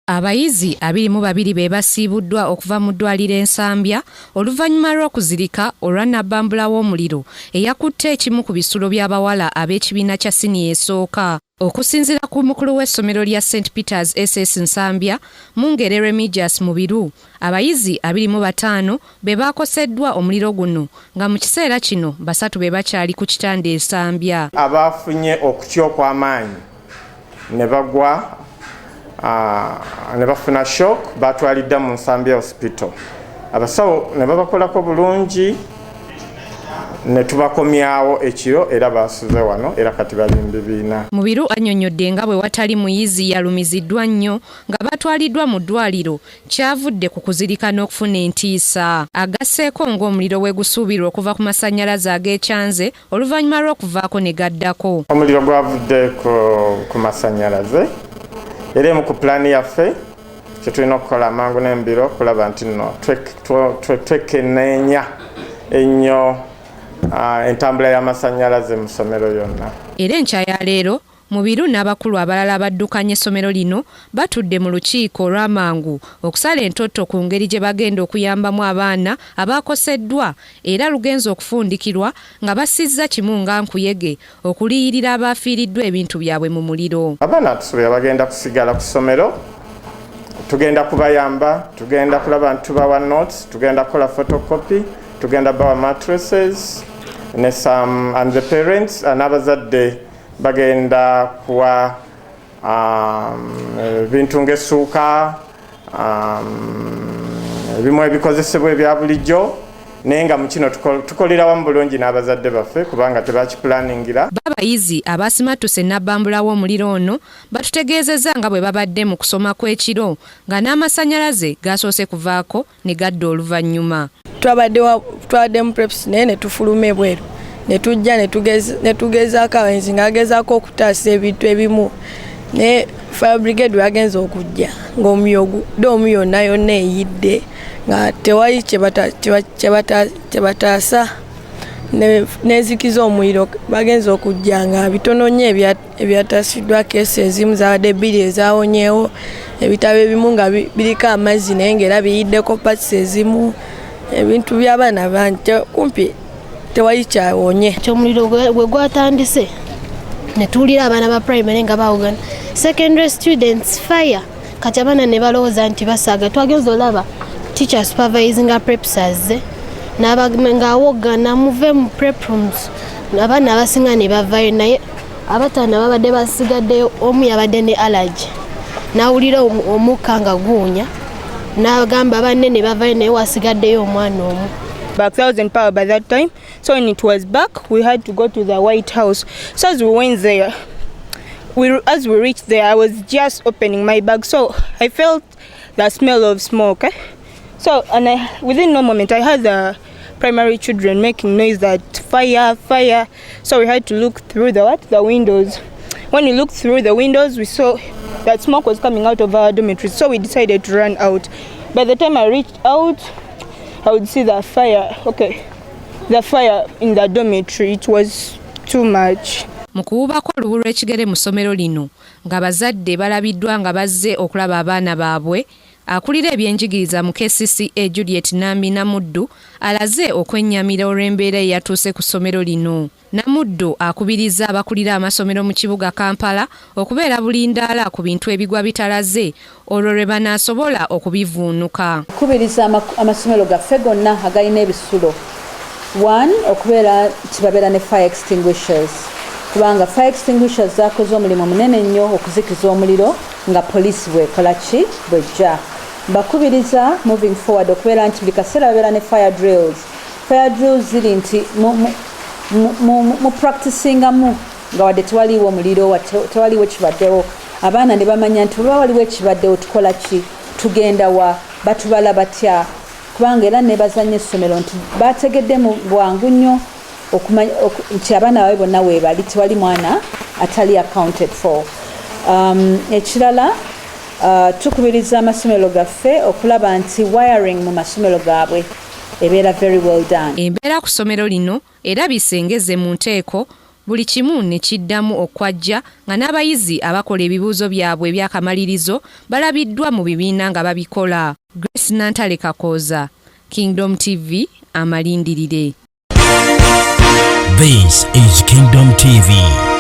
Abayizi 22 be basiibuddwa okuva mu ddwaliro eNsambya oluvanyuma lw'okuzirika olwa nabambula w'omuliro eyakutte ekimu ku bisuulo by'abawaala ab'ekibiina kya siniya esooka. Okusinziira ku mukulu w'essomero lya St. Peter's SS Nsambya Mungere Remigius Mubiru, abayizi 25 be bakoseddwa omuliro guno nga mu kiseera kino basatu be bakyali ku kitanda Ensambya. Abafunye okutya okw'amaanyi ne bagwa ne bafuna shock batwaliddwa mu Nsambya hospital. Abasawo ne babakolako bulungi ne tubakomyawo ekiro era basuze wano era kati bali mu bibiina. Mubiru annyonnyodde nga bwe watali muyizi yalumiziddwa nnyo nga batwaliddwa mu ddwaliro kyavudde ku kuzirika n'okufuna entiisa. Agasseeko ng'omuliro we gusuubirwa okuva ku masannyalaze ag'ekyanze oluvanyuma lw'okuvaako ne gaddako. Omuliro gwavudde ku masannyalaze era mu ku pulaani yaffe kye tulina okukola amangu n'embiro kulaba nti nno twekenneenya ennyo entambula y'amasannyalaze mu ssomero yonna. Era enkya ya leero Mubiru n'abakulu abalala abaddukanya essomero lino batudde mu lukiiko olw'amangu okusala entoto ku ngeri gye bagenda okuyambamu abaana abakoseddwa era lugenza okufundikirwa nga basizza kimu nga nkuyege okuliyirira abafiriddwa ebintu byabwe mu muliro. Abaana tusuubira bagenda kusigala ku ssomero, tugenda kubayamba, tugenda kulaba nti tubawa notes, tugenda kukola photocopy, tugenda bawa mattresses ne some and the parents n'abazadde bagenda kuwa ebintu ng'essuuka ebimu ebikozesebwa ebya bulijjo naye nga mu kino tukolera wamu bulungi n'abazadde baffe kubanga tebakipulaningira. Abayizi abasimatuse nabambula w'omuliro ono batutegeezezza nga bwe babadde mu kusoma kw'ekiro nga n'amasannyalaze gasoose kuvaako ne gadda oluvanyuma. Twabadde mu preps naye ne tufuluma ebweru ne tujja ne tugezaako abayizi ng'agezaako okutaasa ebintu ebimu ne fire brigade bagenza okujja ng'omu yonna yonna eyidde nga tewali kye bataasa nezikiza omuliro bagenza okujja nga bitono nnyo ebyataasiddwa keesi ezimu zabadde 2 ezawonyeewo ebitabo ebimu nga biriko amazzi naye ng'era biyiddeko patisi ezimu ebintu by'abaana bangi kumpi tewali kyawonye. Omuliro gwe gwatandise ne tuwulira abaana ba primary nga bawugana secondary students fire kati abaana ne balowooza nti basaaga. Twagenza olaba teacher supervising preps azze ng'awogana muve mu prep rooms abaana abasinga ne bavayo naye abataano babadde basigaddeyo omu yabadde ne allergy n'awulira omukka nga guunya n'agamba banne ne bavayo naye wasigaddeyo omwana omu. Back, I was in power by that time, so when it was back we had to go to the White House. So as we went there, as we reached there, I was just opening my bag, so I felt the smell of smoke. So within no moment I heard the primary children making noise that fire, fire. So we had to look through the windows. When we looked through the windows, we saw that smoke was coming out of our dormitory, so we decided to run out. By the time I reached out, I would see the fire. Okay, the fire in the dormitory, it was too much. Mu kuwubako olubu lw'ekigere mu ssomero lino nga bazadde balabiddwa nga bazze okulaba abaana baabwe, akulira ebyenjigiriza mu KCCA Juliet Nambi Namuddu alaze okwennyamira olw'embeera eyatuuse ku ssomero lino. Namuddu akubiriza abakulira amasomero mu kibuga Kampala okubeera bulindaala ku bintu ebigwa bitalaze olwo lwe banaasobola okubivuunuka. Kubiriza amasomero gaffe gonna agalina ebisuulo. 1 okubeera kibabeera ne fire extinguishers kubanga fire extinguishers zaakoze omulimu munene nnyo okuzikiza omuliro nga poliisi bwekola ki bwejja. Bakubiriza moving forward okubeera nti buli kaseera babeera ne fire drills. Fire drills ziri nti mu practicingamu nga wadde tewaliwo omuliro tewaliwo kibaddewo abaana ne bamanya nti olwa waliwo ekibaddewo tukola ki tugenda wa batubala batya kubanga era ne bazanya essomero nti bategedde mu bwangu nnyo okumanya nti abaana baabwe bonna weebali tewali mwana atali accounted for. Ekirala tukubiriza amasomero gaffe okulaba nti wiring mu masomero gaabwe ebeera very well done. Embeera ku ssomero lino era bisengeze mu nteeko buli kimu ne kiddamu okwajja nga n'abayizi abakola ebibuuzo byabwe eby'akamalirizo balabiddwa mu bibiina nga babikola. Grace Nantale Kakooza, Kingdom TV, amalindirire. This is Kingdom TV.